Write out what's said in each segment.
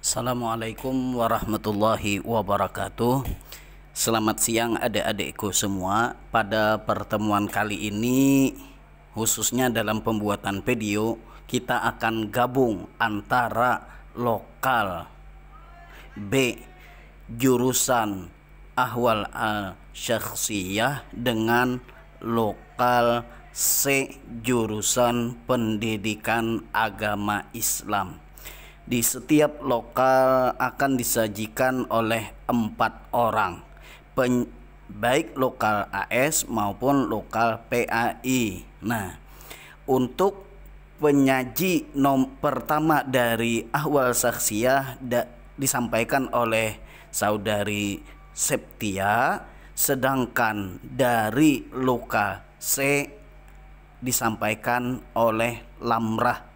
Assalamualaikum warahmatullahi wabarakatuh. Selamat siang adik-adikku semua. Pada pertemuan kali ini, khususnya dalam pembuatan video, kita akan gabung antara lokal B jurusan Ahwal al-Syakhsiyah dengan lokal C jurusan Pendidikan Agama Islam. Di setiap lokal akan disajikan oleh 4 orang, baik lokal AS maupun lokal PAI. Nah, untuk penyaji pertama dari Ahwal Syakhsiyah disampaikan oleh saudari Septia, sedangkan dari lokal C disampaikan oleh Lamrah.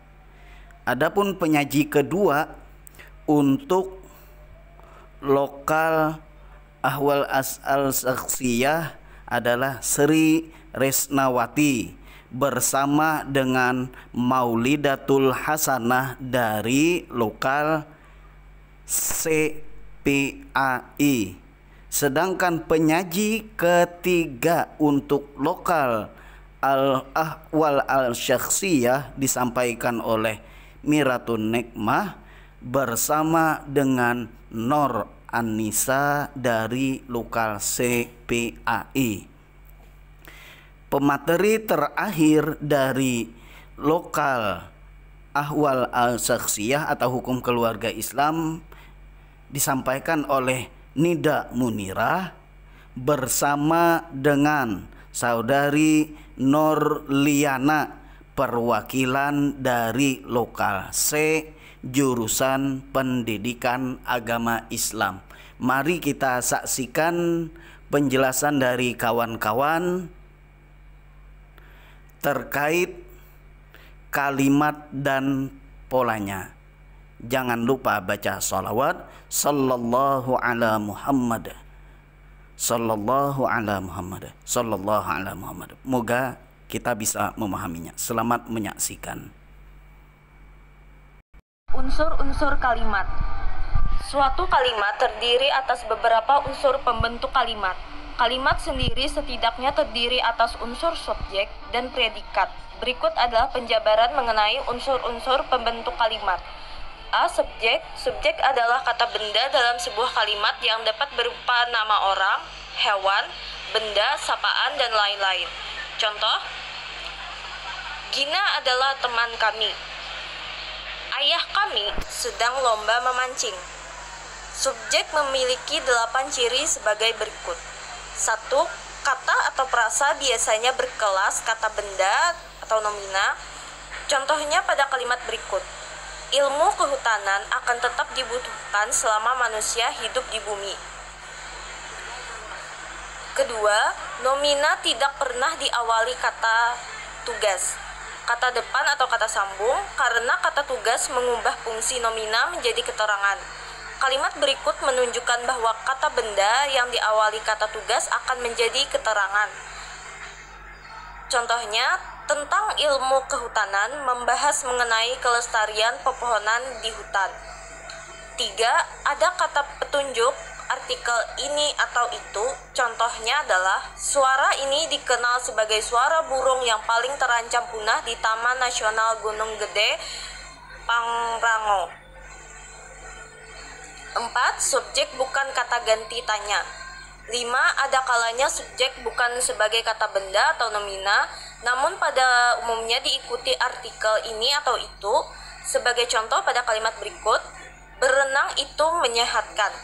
Adapun penyaji kedua untuk lokal Ahwal al-Syakhsiyah adalah Sri Resnawati bersama dengan Maulidatul Hasanah dari lokal CPAI. Sedangkan penyaji ketiga untuk lokal Ahwal al-Syakhsiyah disampaikan oleh Miratun Nikmah bersama dengan Nor Anissa dari lokal CPAI. Pemateri terakhir dari lokal Ahwal al-Syakhsiyah atau hukum keluarga Islam disampaikan oleh Nida Munirah bersama dengan saudari Nur Liana, perwakilan dari lokal C jurusan Pendidikan Agama Islam. Mari kita saksikan penjelasan dari kawan-kawan terkait kalimat dan polanya. Jangan lupa baca sholawat sallallahu ala Muhammad, sallallahu ala Muhammad, sallallahu ala Muhammad. Moga kita bisa memahaminya. Selamat menyaksikan. Unsur-unsur kalimat. Suatu kalimat terdiri atas beberapa unsur pembentuk kalimat. Kalimat sendiri setidaknya terdiri atas unsur subjek dan predikat. Berikut adalah penjabaran mengenai unsur-unsur pembentuk kalimat. A. Subjek. Subjek adalah kata benda dalam sebuah kalimat yang dapat berupa nama orang, hewan, benda, sapaan, dan lain-lain. Contoh, Gina adalah teman kami. Ayah kami sedang lomba memancing. Subjek memiliki 8 ciri sebagai berikut. 1. Kata atau frasa biasanya berkelas kata benda atau nomina. Contohnya pada kalimat berikut. Ilmu kehutanan akan tetap dibutuhkan selama manusia hidup di bumi. Kedua, nomina tidak pernah diawali kata tugas, kata depan atau kata sambung, karena kata tugas mengubah fungsi nomina menjadi keterangan. Kalimat berikut menunjukkan bahwa kata benda yang diawali kata tugas akan menjadi keterangan. Contohnya, tentang ilmu kehutanan membahas mengenai kelestarian pepohonan di hutan. 3. Ada kata petunjuk artikel ini atau itu. Contohnya adalah suara ini dikenal sebagai suara burung yang paling terancam punah di Taman Nasional Gunung Gede, Pangrango. 4. Subjek bukan kata ganti tanya. 5. Ada kalanya subjek bukan sebagai kata benda atau nomina, namun pada umumnya diikuti artikel ini atau itu. Sebagai contoh pada kalimat berikut, berenang itu menyehatkan.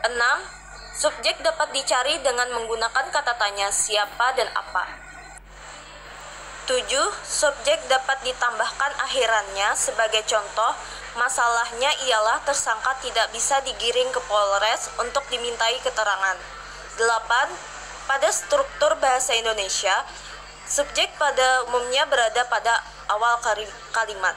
6. Subjek dapat dicari dengan menggunakan kata tanya siapa dan apa. 7. Subjek dapat ditambahkan akhirannya. Sebagai contoh, masalahnya ialah tersangka tidak bisa digiring ke Polres untuk dimintai keterangan. 8. Pada struktur bahasa Indonesia, subjek pada umumnya berada pada awal kalimat.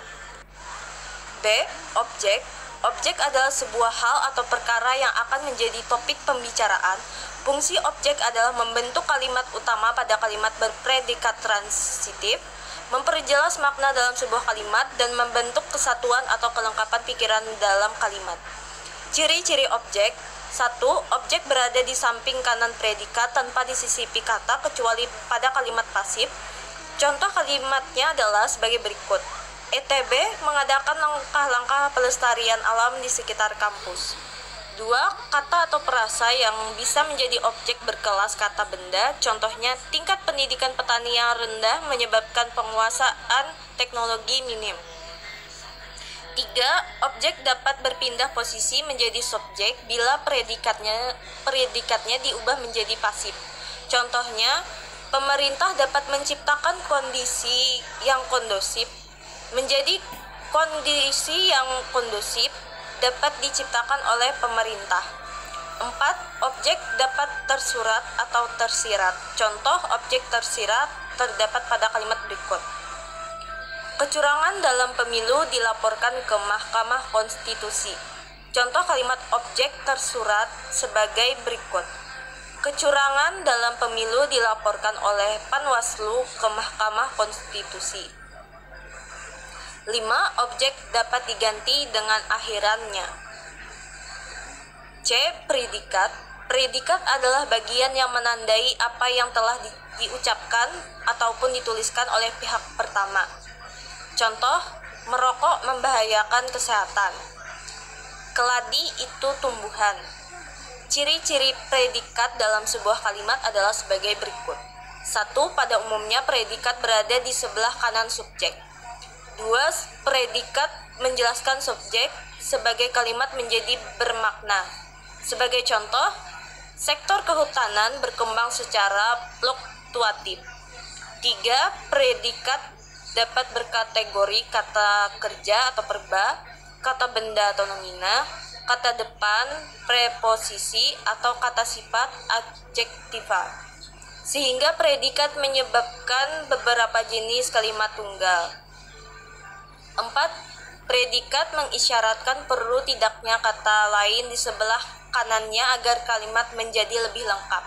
B. Objek. Objek adalah sebuah hal atau perkara yang akan menjadi topik pembicaraan. Fungsi objek adalah membentuk kalimat utama pada kalimat berpredikat transitif, memperjelas makna dalam sebuah kalimat, dan membentuk kesatuan atau kelengkapan pikiran dalam kalimat. Ciri-ciri objek. 1. Objek berada di samping kanan predikat tanpa disisipi kata kecuali pada kalimat pasif. Contoh kalimatnya adalah sebagai berikut. ETB mengadakan langkah-langkah pelestarian alam di sekitar kampus. 2. Kata atau perasa yang bisa menjadi objek berkelas kata benda. Contohnya, tingkat pendidikan petani yang rendah menyebabkan penguasaan teknologi minim. 3. Objek dapat berpindah posisi menjadi subjek bila predikatnya diubah menjadi pasif. Contohnya, pemerintah dapat menciptakan kondisi yang kondusif. Menjadi kondisi yang kondusif dapat diciptakan oleh pemerintah. 4. Objek dapat tersurat atau tersirat. Contoh objek tersirat terdapat pada kalimat berikut. Kecurangan dalam pemilu dilaporkan ke Mahkamah Konstitusi. Contoh kalimat objek tersurat sebagai berikut. Kecurangan dalam pemilu dilaporkan oleh Panwaslu ke Mahkamah Konstitusi. 5. Objek dapat diganti dengan akhirannya. C. Predikat. Predikat adalah bagian yang menandai apa yang telah diucapkan ataupun dituliskan oleh pihak pertama. Contoh, merokok membahayakan kesehatan. Keladi itu tumbuhan. Ciri-ciri predikat dalam sebuah kalimat adalah sebagai berikut. 1. Pada umumnya predikat berada di sebelah kanan subjek. 2. Predikat menjelaskan subjek sebagai kalimat menjadi bermakna. Sebagai contoh, sektor kehutanan berkembang secara fluktuatif. 3. Predikat dapat berkategori kata kerja atau verba, kata benda atau nomina, kata depan, preposisi, atau kata sifat adjektiva. Sehingga predikat menyebabkan beberapa jenis kalimat tunggal. 4. Predikat mengisyaratkan perlu tidaknya kata lain di sebelah kanannya agar kalimat menjadi lebih lengkap.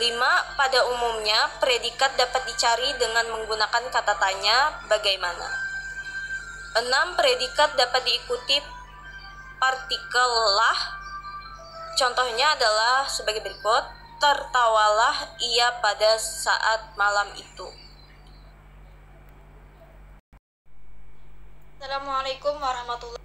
5. Pada umumnya, predikat dapat dicari dengan menggunakan kata tanya bagaimana. 6. Predikat dapat diikuti partikel lah. Contohnya adalah sebagai berikut. Tertawalah ia pada saat malam itu. Assalamualaikum warahmatullahi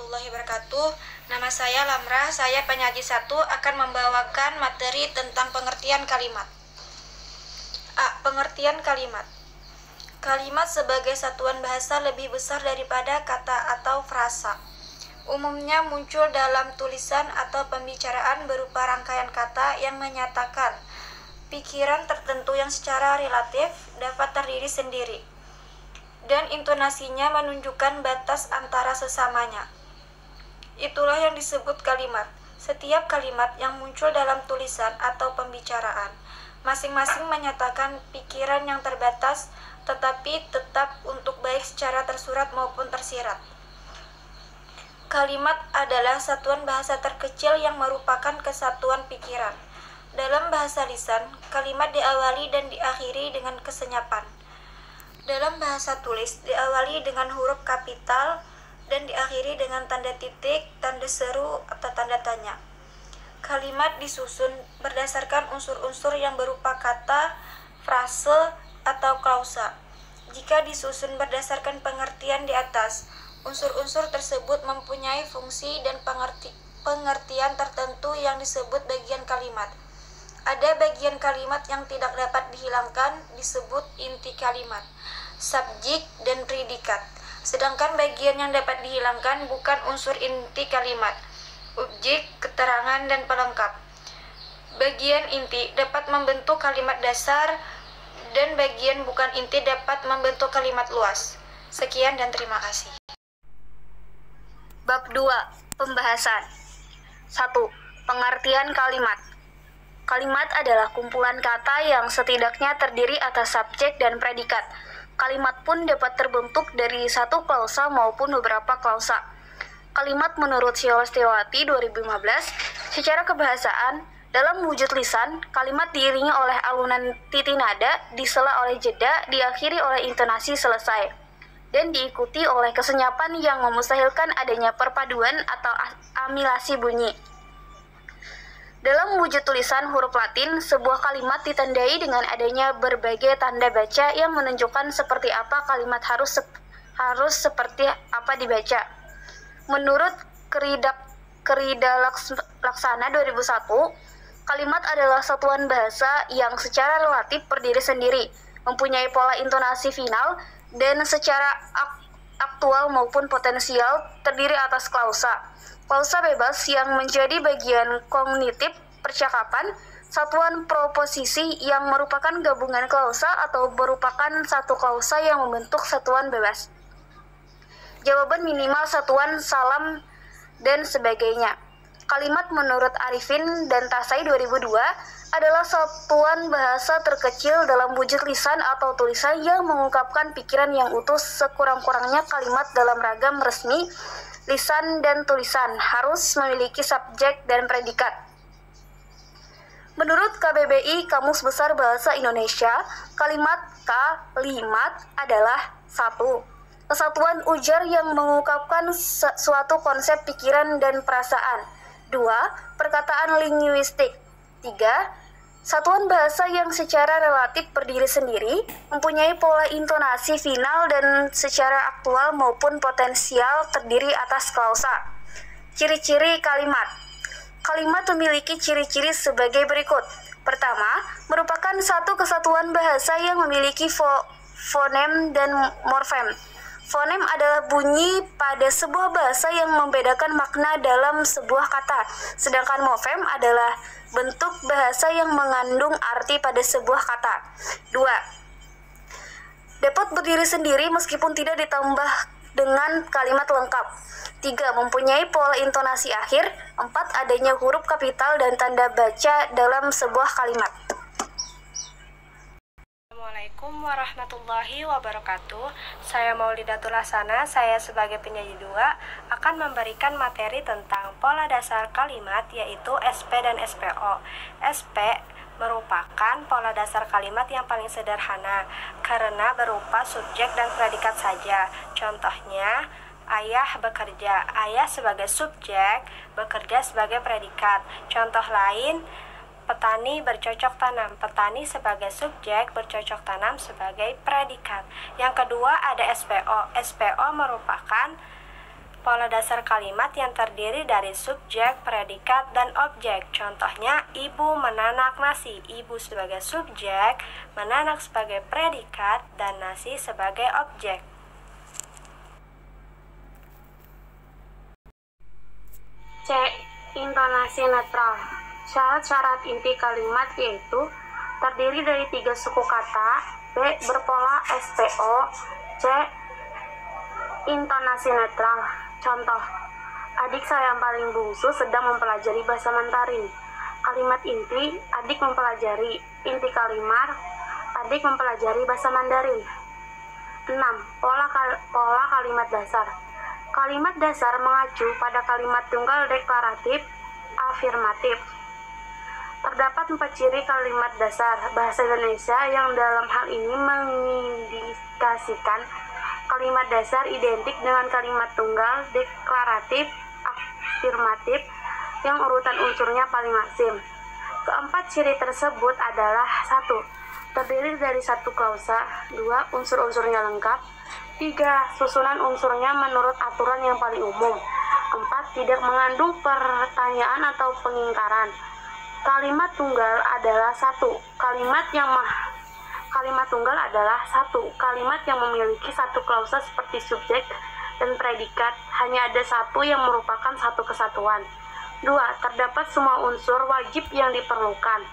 wabarakatuh. Nama saya Lamrah, saya penyaji 1 akan membawakan materi tentang pengertian kalimat. A. Pengertian kalimat. Kalimat sebagai satuan bahasa lebih besar daripada kata atau frasa. Umumnya muncul dalam tulisan atau pembicaraan berupa rangkaian kata yang menyatakan pikiran tertentu yang secara relatif dapat terdiri sendiri, dan intonasinya menunjukkan batas antara sesamanya. Itulah yang disebut kalimat. Setiap kalimat yang muncul dalam tulisan atau pembicaraan masing-masing menyatakan pikiran yang terbatas, tetapi tetap untuk baik secara tersurat maupun tersirat. Kalimat adalah satuan bahasa terkecil yang merupakan kesatuan pikiran. Dalam bahasa lisan, kalimat diawali dan diakhiri dengan kesenyapan. Dalam bahasa tulis, diawali dengan huruf kapital dan diakhiri dengan tanda titik, tanda seru, atau tanda tanya. Kalimat disusun berdasarkan unsur-unsur yang berupa kata, frase, atau klausa. Jika disusun berdasarkan pengertian di atas, unsur-unsur tersebut mempunyai fungsi dan pengertian tertentu yang disebut bagian kalimat. Ada bagian kalimat yang tidak dapat dihilangkan, disebut inti kalimat, subjek, dan predikat. Sedangkan bagian yang dapat dihilangkan bukan unsur inti kalimat, objek, keterangan, dan pelengkap. Bagian inti dapat membentuk kalimat dasar, dan bagian bukan inti dapat membentuk kalimat luas. Sekian dan terima kasih. Bab 2. Pembahasan. 1. Pengertian kalimat. Kalimat adalah kumpulan kata yang setidaknya terdiri atas subjek dan predikat. Kalimat pun dapat terbentuk dari satu klausa maupun beberapa klausa. Kalimat menurut Syiawasteriwati 2015 secara kebahasaan Dalam wujud lisan, kalimat diiringi oleh alunan titik nada, disela oleh jeda, diakhiri oleh intonasi selesai, dan diikuti oleh kesenyapan yang memustahilkan adanya perpaduan atau amilasi bunyi. Dalam wujud tulisan huruf Latin, sebuah kalimat ditandai dengan adanya berbagai tanda baca yang menunjukkan seperti apa kalimat harus seperti apa dibaca. Menurut Kerida Laksana 2001, kalimat adalah satuan bahasa yang secara relatif berdiri sendiri, mempunyai pola intonasi final, dan secara aktual maupun potensial terdiri atas klausa. Klausa bebas yang menjadi bagian kognitif percakapan, satuan proposisi yang merupakan gabungan klausa atau merupakan satu klausa yang membentuk satuan bebas. Jawaban minimal satuan salam dan sebagainya. Kalimat menurut Arifin dan Tasai 2002 adalah satuan bahasa terkecil dalam wujud lisan atau tulisan yang mengungkapkan pikiran yang utuh. Sekurang-kurangnya kalimat dalam ragam resmi, lisan dan tulisan harus memiliki subjek dan predikat. Menurut KBBI Kamus Besar Bahasa Indonesia, kalimat adalah 1. Kesatuan ujar yang mengungkapkan suatu konsep pikiran dan perasaan. 2. Perkataan linguistik. 3. Satuan bahasa yang secara relatif berdiri sendiri, mempunyai pola intonasi final dan secara aktual maupun potensial terdiri atas klausa. Ciri-ciri kalimat. Kalimat memiliki ciri-ciri sebagai berikut. Pertama, merupakan satu kesatuan bahasa yang memiliki fonem dan morfem. Fonem adalah bunyi pada sebuah bahasa yang membedakan makna dalam sebuah kata, sedangkan morfem adalah bentuk bahasa yang mengandung arti pada sebuah kata. 2. Dapat berdiri sendiri meskipun tidak ditambah dengan kalimat lengkap. 3. Mempunyai pola intonasi akhir. 4. Adanya huruf kapital dan tanda baca dalam sebuah kalimat. Assalamualaikum warahmatullahi wabarakatuh. Saya Maulidatul Hasanah, saya sebagai penyaji 2 akan memberikan materi tentang pola dasar kalimat, yaitu SP dan SPO. SP merupakan pola dasar kalimat yang paling sederhana karena berupa subjek dan predikat saja. Contohnya, ayah bekerja, ayah sebagai subjek, bekerja sebagai predikat. Contoh lain, petani bercocok tanam, petani sebagai subjek, bercocok tanam sebagai predikat. Yang kedua ada SPO. SPO merupakan pola dasar kalimat yang terdiri dari subjek, predikat, dan objek. Contohnya, ibu menanak nasi, ibu sebagai subjek, menanak sebagai predikat, dan nasi sebagai objek. C. Intonasi netral. Syarat-syarat inti kalimat yaitu terdiri dari 3 suku kata, B. Berpola SPO, C. Intonasi netral. Contoh, adik saya yang paling bungsu sedang mempelajari bahasa Mandarin. Kalimat inti, adik mempelajari. Inti kalimat, adik mempelajari bahasa Mandarin. 6. Pola kalimat dasar. Kalimat dasar mengacu pada kalimat tunggal deklaratif afirmatif. Terdapat 4 ciri kalimat dasar bahasa Indonesia yang dalam hal ini mengindikasikan kalimat dasar identik dengan kalimat tunggal deklaratif afirmatif yang urutan unsurnya paling lazim. Keempat ciri tersebut adalah 1. Terdiri dari 1 klausa, 2. Unsur-unsurnya lengkap, 3. Susunan unsurnya menurut aturan yang paling umum, 4. Tidak mengandung pertanyaan atau pengingkaran. Kalimat tunggal adalah 1. Kalimat tunggal adalah 1 kalimat yang memiliki 1 klausa seperti subjek dan predikat, hanya ada 1 yang merupakan 1 kesatuan. 2. Terdapat semua unsur wajib yang diperlukan.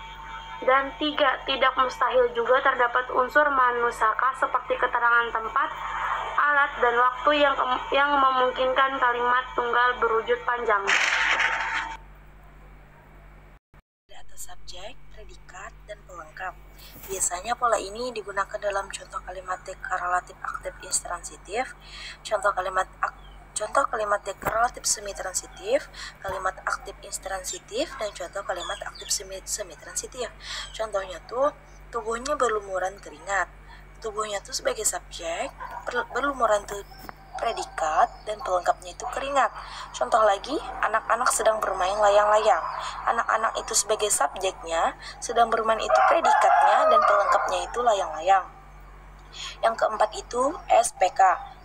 Dan 3. Tidak mustahil juga terdapat unsur manusaka seperti keterangan tempat, alat, dan waktu yang memungkinkan kalimat tunggal berwujud panjang. Subjek, predikat, dan pelengkap. Biasanya pola ini digunakan dalam contoh kalimat deklaratif aktif intransitif, contoh Contoh kalimat deklaratif semitransitif, kalimat aktif intransitif, dan contoh kalimat aktif semitransitif. Contohnya tuh, tubuhnya berlumuran keringat. Tubuhnya tuh sebagai subjek, berlumuran tuh predikat, dan pelengkapnya itu keringat. Contoh lagi, anak-anak sedang bermain layang-layang. Anak-anak itu sebagai subjeknya, sedang bermain itu predikatnya, dan pelengkapnya itu layang-layang. Yang keempat itu SPK,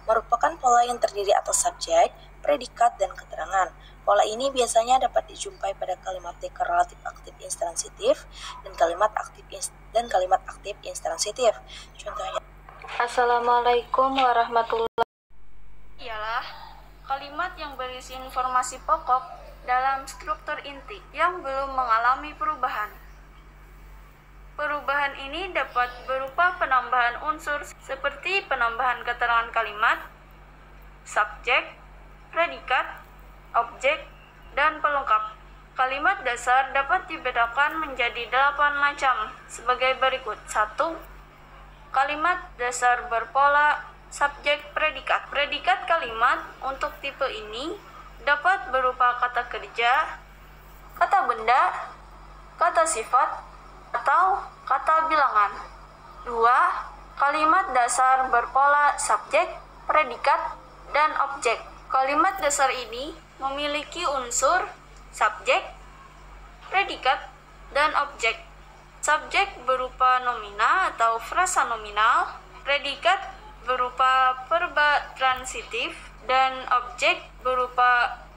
merupakan pola yang terdiri atas subjek, predikat, dan keterangan. Pola ini biasanya dapat dijumpai pada kalimat deklaratif aktif intransitif dan kalimat aktif intransitif. Contohnya, Assalamualaikum warahmatullahi ialah kalimat yang berisi informasi pokok dalam struktur inti yang belum mengalami perubahan. Perubahan ini dapat berupa penambahan unsur seperti penambahan keterangan kalimat, subjek, predikat, objek, dan pelengkap. Kalimat dasar dapat dibedakan menjadi 8 macam sebagai berikut. 1. Kalimat dasar berpola subjek predikat. Predikat kalimat untuk tipe ini dapat berupa kata kerja, kata benda, kata sifat, atau kata bilangan. 2. Kalimat dasar berpola subjek, predikat, dan objek. Kalimat dasar ini memiliki unsur subjek, predikat, dan objek. Subjek berupa nomina atau frasa nominal, predikat berupa verba transitif, dan objek berupa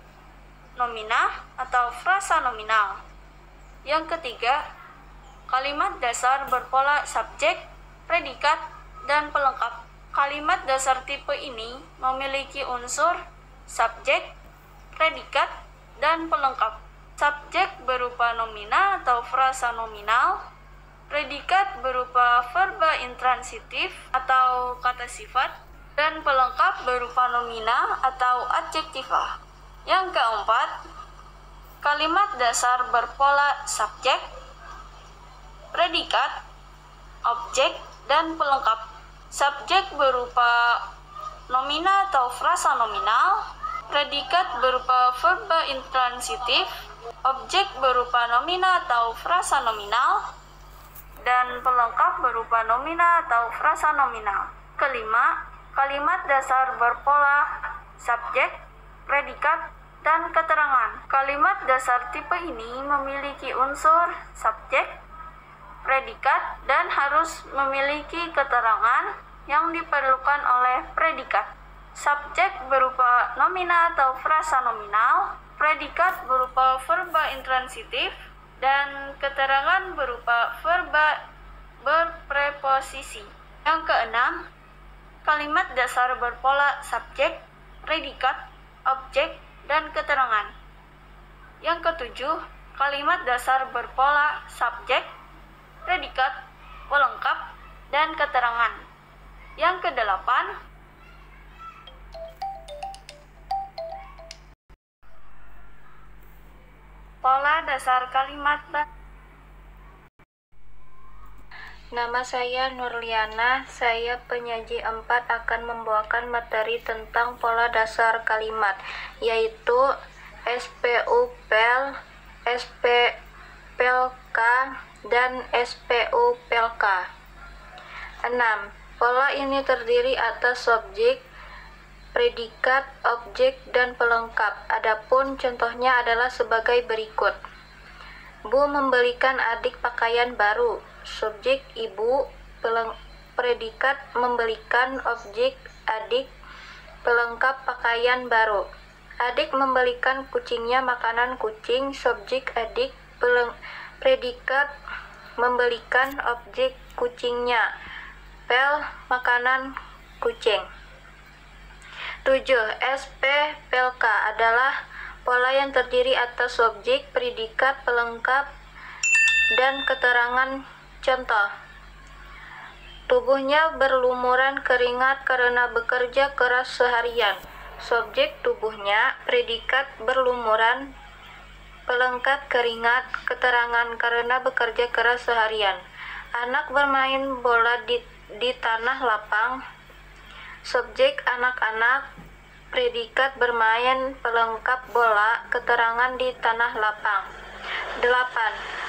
nomina atau frasa nominal. Yang ketiga, kalimat dasar berpola subjek, predikat, dan pelengkap. Kalimat dasar tipe ini memiliki unsur subjek, predikat, dan pelengkap. Subjek berupa nomina atau frasa nominal, predikat berupa verba intransitif atau kata sifat, dan pelengkap berupa nomina atau adjektiva. Yang keempat, kalimat dasar berpola subjek, predikat, objek, dan pelengkap. Subjek berupa nomina atau frasa nominal, predikat berupa verba intransitif, objek berupa nomina atau frasa nominal, dan pelengkap berupa nomina atau frasa nominal. Kelima, kalimat dasar berpola subjek, predikat, dan keterangan. Kalimat dasar tipe ini memiliki unsur subjek, predikat, dan harus memiliki keterangan yang diperlukan oleh predikat. Subjek berupa nomina atau frasa nominal, predikat berupa verba intransitif, dan keterangan berupa verba berpreposisi. Yang keenam, kalimat dasar berpola subjek, predikat, objek, dan keterangan. Yang ketujuh, kalimat dasar berpola subjek, predikat, pelengkap, dan keterangan. Yang kedelapan, pola dasar kalimat. Nama saya Nurliana, saya penyaji 4 akan membawakan materi tentang pola dasar kalimat, yaitu SPU-PEL, SP-PELK, dan SPU-PELK. 6. Pola ini terdiri atas subjek, predikat, objek, dan pelengkap. Adapun contohnya adalah sebagai berikut. Bu membelikan adik pakaian baru. Subjek ibu, predikat membelikan, objek adik, pelengkap pakaian baru. Adik membelikan kucingnya makanan kucing. Subjek adik, predikat membelikan, objek kucingnya. Pel makanan kucing. 7. SP-PELK adalah pola yang terdiri atas subjek, predikat, pelengkap, dan keterangan. Contoh, tubuhnya berlumuran keringat karena bekerja keras seharian. Subjek tubuhnya, predikat berlumuran, pelengkap keringat, keterangan karena bekerja keras seharian. Anak bermain bola di tanah lapang. Subjek anak-anak, predikat bermain, pelengkap bola, keterangan di tanah lapang. 8.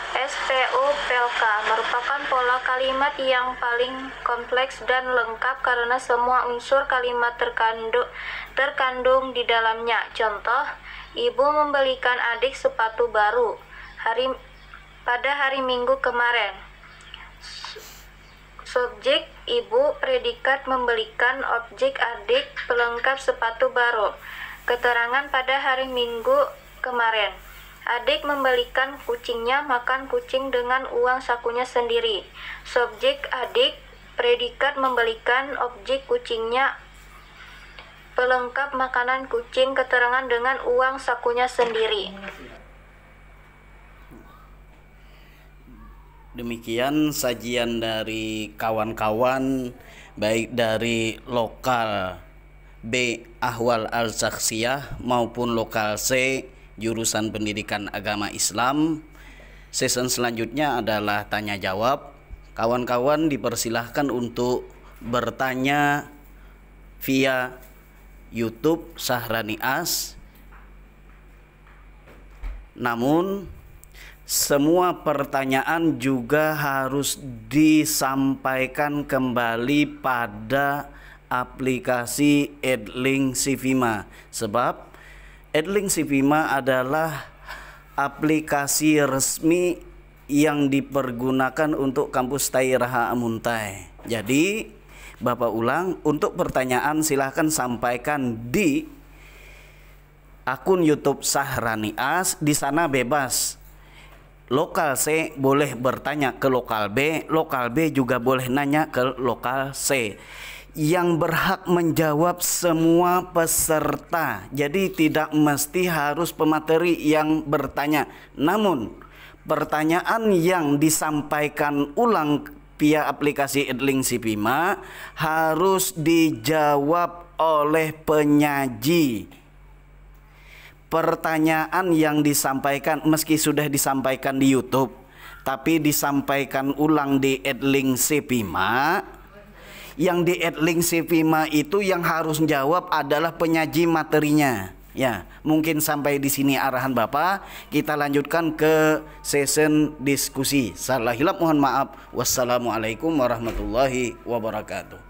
SPOPLK merupakan pola kalimat yang paling kompleks dan lengkap karena semua unsur kalimat terkandung di dalamnya. Contoh, ibu membelikan adik sepatu baru pada hari Minggu kemarin. Subjek ibu, predikat membelikan, objek adik, pelengkap sepatu baru. Keterangan pada hari Minggu kemarin. Adik membelikan kucingnya makan kucing dengan uang sakunya sendiri. Subjek adik, predikat membelikan, objek kucingnya, pelengkap makanan kucing, keterangan dengan uang sakunya sendiri. Demikian sajian dari kawan-kawan baik dari lokal B Ahwal Al-Syakhsiyah maupun lokal C jurusan Pendidikan Agama Islam. Season selanjutnya adalah tanya jawab. Kawan-kawan dipersilahkan untuk bertanya via YouTube Sahrani As. Namun semua pertanyaan juga harus disampaikan kembali pada aplikasi Edlink Sivima, sebab Edlink Sivima adalah aplikasi resmi yang dipergunakan untuk kampus Tairaha Amuntai. Jadi Bapak ulang, untuk pertanyaan silahkan sampaikan di akun YouTube Sahrani As. Di sana bebas. Lokal C boleh bertanya ke lokal B juga boleh nanya ke lokal C. Yang berhak menjawab semua peserta. Jadi tidak mesti harus pemateri yang bertanya. Namun pertanyaan yang disampaikan ulang via aplikasi Edlink Sivima harus dijawab oleh penyaji. Pertanyaan yang disampaikan meski sudah disampaikan di YouTube, tapi disampaikan ulang di Edlink Sivima. Yang di Edlink Sivima itu yang harus jawab adalah penyaji materinya. Ya, mungkin sampai di sini arahan Bapak. Kita lanjutkan ke session diskusi. Salah hilap mohon maaf. Wassalamualaikum warahmatullahi wabarakatuh.